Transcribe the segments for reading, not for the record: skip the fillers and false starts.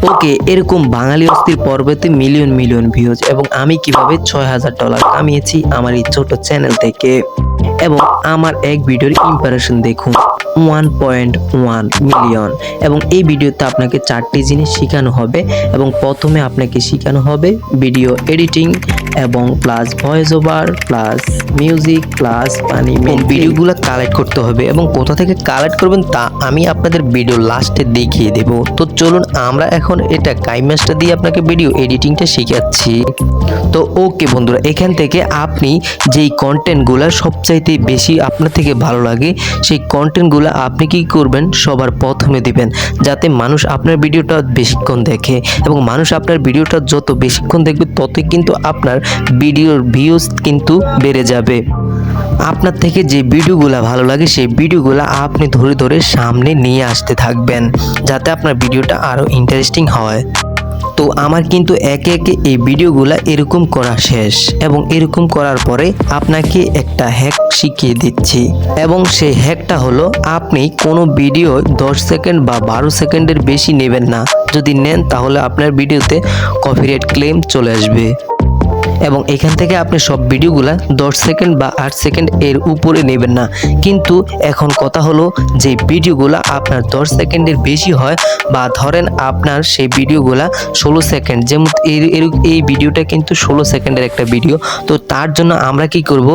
ওকে, এরকম বাঙালি অস্থির পর্বতে মিলিয়ন মিলিয়ন ভিউজ এবং আমি কিভাবে $৬,০০০ কামিয়েছি আমার এই ছোট চ্যানেল থেকে। এবং আমার এক ভিডিওর ইমপ্রেশন দেখুন 1.1 মিলিয়ন। এবং এই ভিডিওতে আপনাকে 4টি জিনিস শেখানো হবে। এবং প্রথমে আপনাকে শেখানো হবে ভিডিও এডিটিং এবং plus voice over plus music plus ভিডিওগুলো কালেক্ট করতে হবে। এবং কোথা থেকে কালেক্ট করবেন তা আমি আপনাদের ভিডিও লাস্টে দেখিয়ে দেব। তো চলুন আমরা এখন এটা কাইমাস্টার দিয়ে আপনাকে ভিডিও এডিটিংটা শেখাচ্ছি। তো ওকে বন্ধুরা, এখান থেকে আপনি যেই কন্টেন্টগুলো সবচাইতে বেশি আপনার থেকে ভালো লাগে সেই কন্টেন্টগুলো আপনি কি করবেন সবার প্রথমে দিবেন, যাতে মানুষ আপনার ভিডিওটা বেশিক্ষণ দেখে। এবং মানুষ আপনার ভিডিওটা যত বেশিক্ষণ দেখবে ততই কিন্তু আপনার ভিডিওর ভিউজ কিন্তু বেড়ে যাবে। আপনার থেকে যে ভিডিওগুলো ভালো লাগে সেই ভিডিওগুলো আপনি ধরে ধরে সামনে নিয়ে আসতে থাকবেন, যাতে আপনার ভিডিওটা আরও ইন্টারেস্টিং হয়। তো আমার কিন্তু একে একে এই ভিডিওগুলো এরকম করা শেষ। এবং এরকম করার পরে আপনাকে একটা হ্যাক শিখিয়ে দিচ্ছি। এবং সেই হ্যাকটা হলো, আপনি কোনো ভিডিও 10 সেকেন্ড বা 12 সেকেন্ডের বেশি নেবেন না। যদি নেন তাহলে আপনার ভিডিওতে কপিরাইট ক্লেম চলে আসবে। এবং এখান থেকে আপনি সব ভিডিওগুলা 10 সেকেন্ড বা 8 সেকেন্ড এর উপরে নেবেন না। কিন্তু এখন কথা হলো, যে ভিডিওগুলা আপনার 10 সেকেন্ডের বেশি হয় বা ধরেন আপনার সেই ভিডিওগুলা 16 সেকেন্ড, যেমন এই ভিডিওটা কিন্তু 16 সেকেন্ডের একটা ভিডিও। তো তার জন্য আমরা কি করব,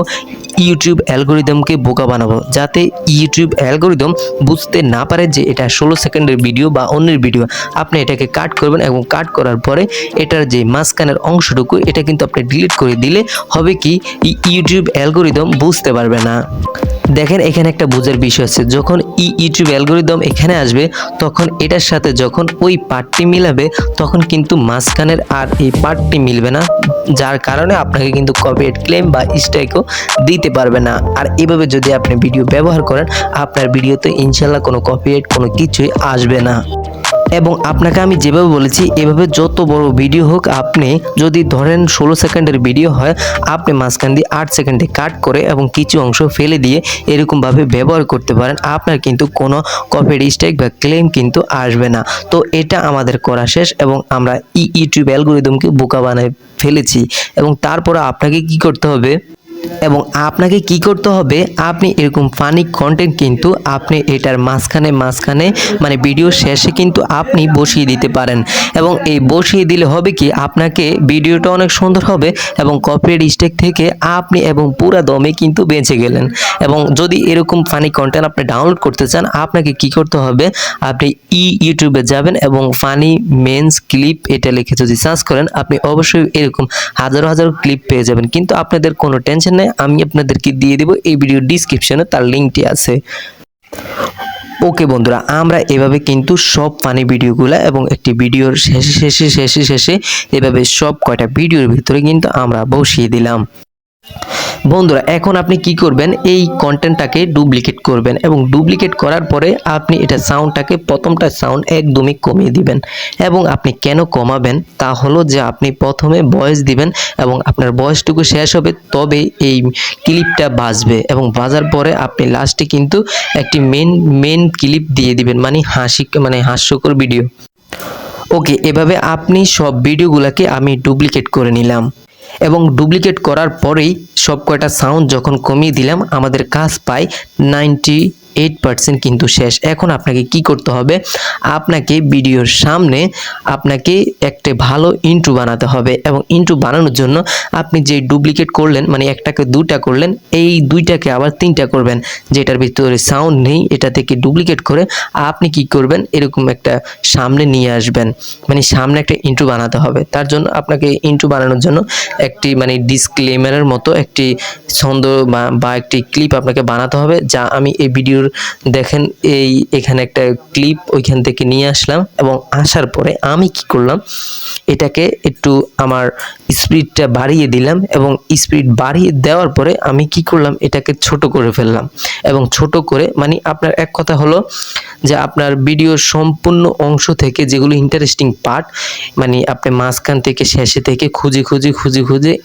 ইউটিউব অ্যালগোরিদমকে বোকা বানাবো, যাতে ইউটিউব অ্যালগোরিদম বুঝতে না পারে যে এটা 16 সেকেন্ডের ভিডিও বা অন্যের ভিডিও। আপনি এটাকে কাট করবেন এবং কাট করার পরে এটার যে মাঝখানের অংশটুকু এটা কিন্তু আপনি ডিলিট করে দিলে হবে কি, ইউটিউব অ্যালগোরিদম বুঝতে পারবে না। দেখেন এখানে একটা বোঝার বিষয় আছে, যখন ইউটিউব অ্যালগোরিদম এখানে আসবে তখন এটার সাথে যখন ওই পার্টটি মিলাবে তখন কিন্তু মাঝখানের আর এই পার্টটি মিলবে না, যার কারণে আপনাকে কিন্তু কপিরাইট ক্লেম বা স্ট্রাইকও দিতে পারবে না। আর এভাবে যদি আপনি ভিডিও ব্যবহার করেন আপনার ভিডিওতে ইনশাল্লাহ কোনো কপিরাইট কোনো কিছুই আসবে না। এবং আপনাকে আমি যেভাবে বলেছি এভাবে যত বড় ভিডিও হোক, আপনি যদি ধরেন 16 সেকেন্ডের ভিডিও হয়, আপনি মাঝখান দিয়ে 8 সেকেন্ডে কাট করে এবং কিছু অংশ ফেলে দিয়ে এরকমভাবে ব্যবহার করতে পারেন। আপনার কিন্তু কোনো কপিরাইট স্ট্রাইক বা ক্লেম কিন্তু আসবে না। তো এটা আমাদের করা শেষ এবং আমরা ইউটিউব অ্যালগোরিদমকে বোকা বানায় ফেলেছি। এবং তারপরে আপনাকে কি করতে হবে, আপনি এরকম ফানি কন্টেন্ট কিন্তু আপনি এটার মাঝখানে মানে ভিডিও শেষে কিন্তু আপনি বসিয়ে দিতে পারেন। এবং এই বসিয়ে দিলে হবে কি, আপনাকে ভিডিওটা অনেক সুন্দর হবে এবং কপিরাইট স্ট্রাইক থেকে আপনি এবং পুরা দমে কিন্তু বেঁচে গেলেন। এবং যদি এরকম ফানি কন্টেন্ট আপনি ডাউনলোড করতে চান, আপনাকে কি করতে হবে, আপনি ইউটিউবে যাবেন এবং ফানি মেন্স ক্লিপ এটা লিখে যদি সার্চ করেন আপনি অবশ্যই এরকম হাজার হাজার ক্লিপ পেয়ে যাবেন। কিন্তু আপনাদের কোনো টেনশন নেই, আমি আপনাদেরকে দিয়ে দেব এই ভিডিও ডিসক্রিপশনে তার লিঙ্কটি আছে। ওকে বন্ধুরা, আমরা এভাবে কিন্তু সব ফানি ভিডিওগুলো এবং একটি ভিডিওর শেষে এভাবে সব কয়টা ভিডিওর ভিতরে কিন্তু আমরা বসিয়ে দিলাম। বন্ধুরা এখন আপনি কি করবেন, এই কন্টেন্টটাকে ডুপ্লিকেট করবেন এবং ডুপ্লিকেট করার পরে আপনি এটা সাউন্ডটাকে প্রথমটা সাউন্ড একদমই কমিয়ে দিবেন। এবং আপনি কেন কমাবেন তা হলো যে আপনি প্রথমে ভয়েস দিবেন এবং আপনার ভয়েসটুকু শেষ হবে তবে এই ক্লিপটা বাজবে। এবং বাজার পরে আপনি লাস্টে কিন্তু একটি মেন ক্লিপ দিয়ে দিবেন, মানে হাস্যকর ভিডিও। ওকে, এভাবে আপনি সব ভিডিওগুলোকে আমি ডুপ্লিকেট করে নিলাম। এবং ডুপ্লিকেট করার পরেই সব কয়টা সাউন্ড যখন কমিয়ে দিলাম আমাদের কাজ পাই 98% কিন্তু শেষ। এখন আপনাকে কি করতে হবে, আপনাকে ভিডিওর সামনে আপনাকে একটা ভালো ইন্ট্রো বানাতে হবে। এবং ইন্ট্রো বানানোর জন্য আপনি যে ডুপ্লিকেট করলেন, মানে একটাকে দুটা করলেন, এই দুইটাকে আবার তিনটা করবেন, যেটার ভিতরে সাউন্ড নেই এটা থেকে ডুপ্লিকেট করে আপনি কি করবেন, এরকম একটা সামনে নিয়ে আসবেন, মানে সামনে একটা ইন্ট্রো বানাতে হবে। তার জন্য আপনাকে ইন্ট্রো বানানোর জন্য একটি ডিসক্লেমারের মতো একটি ছন্দ বা একটি ক্লিপ আপনাকে বানাতে হবে, যা আমি এই ভিডিওর দেখেন এখানে একটা ক্লিপ ওইখান থেকে নিয়ে আসলাম। এবং আসার পরে আমি কি করলাম, এটাকে একটু আমার স্পিডটা বাড়িয়ে দিলাম এবং স্পিড বাড়িয়ে দেওয়ার পরে আমি কি করলাম, এটাকে ছোট করে ফেললাম। এবং ছোট করে আপনার এক কথা হলো যে আপনার ভিডিওর সম্পূর্ণ অংশ থেকে যেগুলো ইন্টারেস্টিং পার্ট, আপনি মাঝখান থেকে শেষে থেকে খুঁজে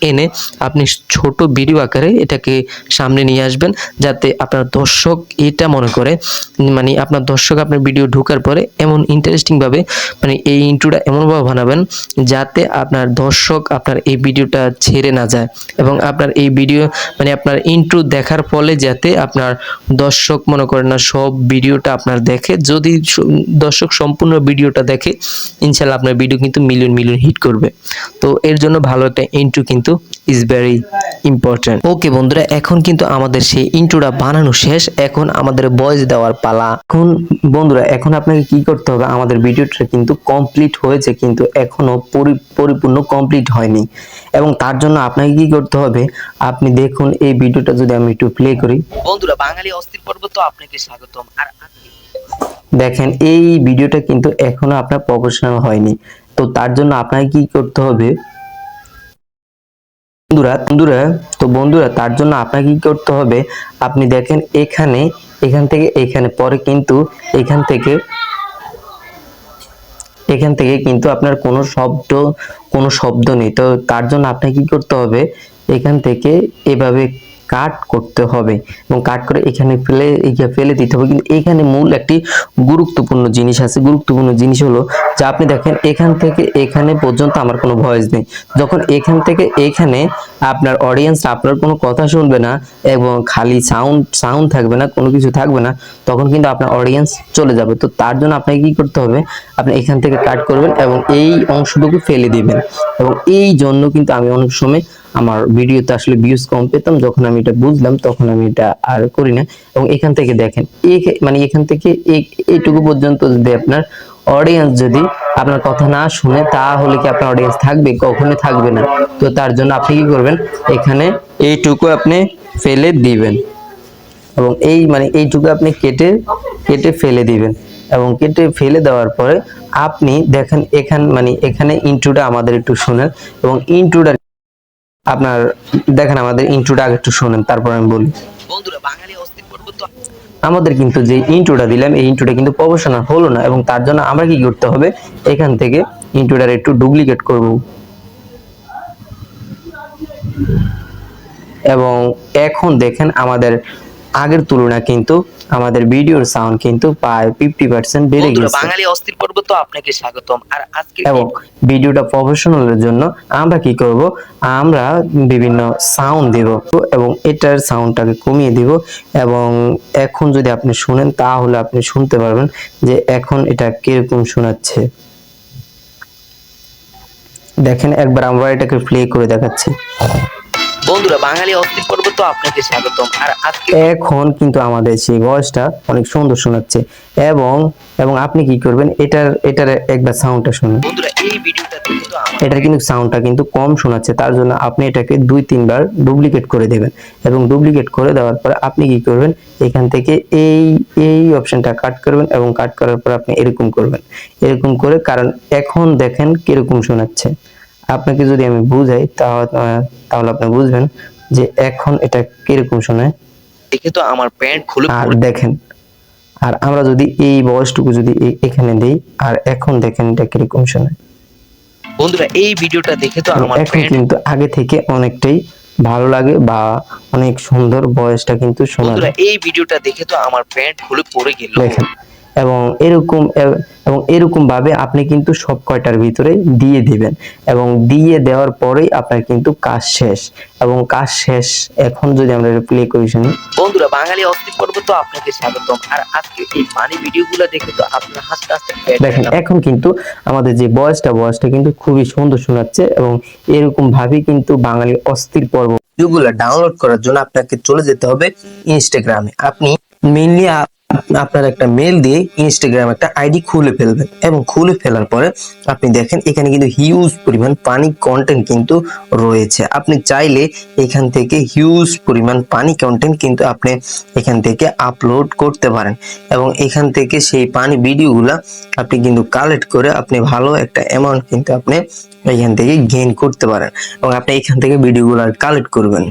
এনে আপনি ছোট ভিডিও আকারে এটাকে সামনে নিয়ে আসবেন, যাতে আপনার দর্শক এটা এটা মনে করে মানে আপনার দর্শক আপনার ভিডিও ঢোকার পরে এমন ইন্টারেস্টিং ভাবে মানে এই ইন্ট্রোটা এমনভাবে বানাবেন যাতে আপনার দর্শক আপনার এই ভিডিওটা ছেড়ে না যায় এবং আপনার এই ভিডিও মানে আপনার ইন্ট্রো দেখার ফলে যাতে আপনার দর্শক মনে করেন না সব ভিডিওটা আপনার দেখে। যদি দর্শক সম্পূর্ণ ভিডিওটা দেখে ইনশাআল্লাহ আপনার ভিডিও কিন্তু মিলিয়ন মিলিয়ন হিট করবে। তো এর জন্য ভালো একটা ইন্ট্রো কিন্তু ইজ ভেরি ইম্পর্টেন্ট। ওকে বন্ধুরা, এখন কিন্তু আমাদের সেই ইন্ট্রোটা বানানো শেষ, এখন আমাদের ভয়েস দেওয়ার পালা। এখন বন্ধুরা, এখন আপনাকে কি করতে হবে, আমাদের ভিডিওটা কিন্তু কমপ্লিট হয়েছে কিন্তু এখনো পরিপূর্ণ কমপ্লিট হয়নি এবং তার জন্য আপনাকে কি করতে হবে, আপনি দেখুন এই ভিডিওটা যদি আমি একটু প্লে করি। বন্ধুরা, বাঙালি অস্থির পর্ব তো আপনাকে স্বাগতম। আর দেখেন এই ভিডিওটা কিন্তু এখনো আপনার প্রফেশনাল হয়নি, তো তার জন্য আপনাকে কি করতে হবে বন্ধুরা তার জন্য আপনাকে কি করতে হবে, আপনি দেখেন এখান থেকে এখানে পরে কিন্তু এখান থেকে কিন্তু আপনার কোনো শব্দ নেই। তো তার জন্য আপনাকে কি করতে হবে, এখান থেকে এভাবে কাট করতে হবে এবং কাট করে এখানে ফেলে দিতে হবে। কিন্তু এখানে মূল একটি গুরুত্বপূর্ণ জিনিস আছে। গুরুত্বপূর্ণ জিনিস হলো যে আপনি দেখেন এখান থেকে এখানে পর্যন্ত আমার কোনো ভয়েস নেই। যখন এখান থেকে এখানে আপনার অডিয়েন্স আপনার কোনো কথা শুনবে না এবং খালি সাউন্ড থাকবে না, কোনো কিছু থাকবে না, তখন কিন্তু আপনার অডিয়েন্স চলে যাবে। তো তার জন্য আপনাকে কি করতে হবে, আপনি এখান থেকে কাট করবেন এবং এই অংশটুকু ফেলে দিবেন। এবং এই জন্য কিন্তু আমি অনেক সময় আমার ভিডিওতে আসলে ভিউজ কম পেতাম, যখন আমি এটা বুঝলাম তখন আমি এটা আর করি না। এবং এখান থেকে দেখেন মানে এখান থেকে এইটুকু পর্যন্ত যদি আপনার অডিয়েন্স যদি আপনার কথা না শুনে, তাহলে কি আপনার অডিয়েন্স থাকবে? কখনোই থাকবে না। তো তার জন্য আপনি কি করবেন, এখানে এইটুকু আপনি ফেলে দিবেন এবং এইটুকু আপনি কেটে ফেলে দিবেন এবং কেটে ফেলে দেওয়ার পরে আপনি দেখেন এখানে ইন্ট্রোটা আমাদের একটু শুনেন এবং ইন্ট্রোটা আপনার দেখেন আমাদের ইন্ট্রোটা আগে একটু শুনেন, তারপর আমি বলি। বন্ধুরা, বাঙালি অস্থির পর্ব তো আমাদের কিন্তু যে ইন্ট্রোটা দিলাম এই ইন্ট্রোটা কিন্তু প্রফেশনাল হলো না এবং তার জন্য আমরা কি করতে হবে, এখান থেকে ইন্ট্রোটার একটু ডুপ্লিকেট করব এবং এখন দেখেন আমাদের আগের তুলনায় কিন্তু আমাদের ভিডিওর সাউন্ড কিন্তু প্রায় 50% বেড়ে গেছে। বাঙালি অস্থির পর্ব তো আপনাকে স্বাগতম। আর আজকে এবং ভিডিওটা প্রফেশনালের জন্য আমরা কি করব, আমরা বিভিন্ন সাউন্ড দেব এবং এটার সাউন্ডটাকে কমিয়ে দিব এবং এখন যদি আপনি শুনেন তাহলে আপনি শুনতে পারবেন যে এখন এটা কিরকম শোনাচ্ছে। দেখেন একবার আমরা এটাকে প্লে করে দেখাচ্ছি। বন্ধুরা, বাঙালি অস্থির পর্ব তো আপনাকে স্বাগতম। আর আজকে এখন কিন্তু আমাদের সেই ভয়েসটা অনেক সুন্দর শোনাচ্ছে এবং আপনি কি করবেন, এটার একবার সাউন্ডটা শুনুন। বন্ধুরা, এই ভিডিওটা দেখে তো এটার কিন্তু সাউন্ডটা কিন্তু কম শোনাচ্ছে, তার জন্য আপনি এটাকে 2-3 বার ডুপ্লিকেট করে দেবেন এবং ডুপ্লিকেট করে দেওয়ার পরে আপনি কি করবেন, এখান থেকে এই অপশনটা কাট করবেন এবং কাট করার পর আপনি এরকম করবেন, এরকম করে, কারণ এখন দেখেন কিরকম শোনাচ্ছে। আপনাকে যদি আমি বুঝাই তাহলে আপনি বুঝবেন যে এখন এটা কিরকম শোনায়। দেখে তো আমার প্যান্ট খুলে আর দেখেন, আর আমরা যদি এই ভয়েসটুকু যদি এখানে দেই আর এখন দেখেন এটা কিরকম শোনায়। বন্ধুরা, এই ভিডিওটা দেখে তো আমার এখন কিন্তু আগে থেকে অনেকটাই ভালো লাগে বা অনেক সুন্দর ভয়েসটা কিন্তু শোনা। বন্ধুরা, এই ভিডিওটা দেখে তো আমার প্যান্ট খুলে পড়ে গেল। দেখেন এবং এরকম ভাবে আপনি কিন্তু সব কয়টার ভিতরে দিয়ে দিবেন এবং দিয়ে দেওয়ার পরেই আপনার কিন্তু কাজ শেষ এবং কাজ শেষ। এখন যদি আমরা প্লে করি শুনি। বন্ধুরা, বাঙালি অস্থির পর্ব তো আপনাকে স্বাগতম। আর আজকে এই ফানি ভিডিওগুলো দেখে তো আপনার হাসতে হাসতে দেখেন এখন কিন্তু আমাদের যে ভয়েসটা কিন্তু খুবই সুন্দর শোনাচ্ছে এবং এরকম ভাবে কিন্তু বাঙালি অস্থির পর্ব ভিডিওগুলো ডাউনলোড করার জন্য আপনাকে চলে যেতে হবে ইনস্টাগ্রামে। আপনি মেইনলি আপনার একটা মেল দিয়ে ইনস্টাগ্রাম একটা আইডি খুলে ফেলবেন এবং খুলে ফেলার পরে আপনি দেখেন এখানে কিন্তু হিউজ পরিমাণ পানি কন্টেন্ট কিন্তু রয়েছে। আপনি চাইলে এখান থেকে হিউজ পরিমাণ পানি কন্টেন্ট কিন্তু আপনি এখান থেকে আপলোড করতে পারেন এবং এখান থেকে সেই পানি ভিডিওগুলা আপনি কিন্তু কালেক্ট করে আপনি ভালো একটা অ্যামাউন্ট কিন্তু আপনি এখান থেকে গেইন করতে পারেন এবং আপনি এখান থেকে ভিডিওগুলো কালেক্ট করবেন।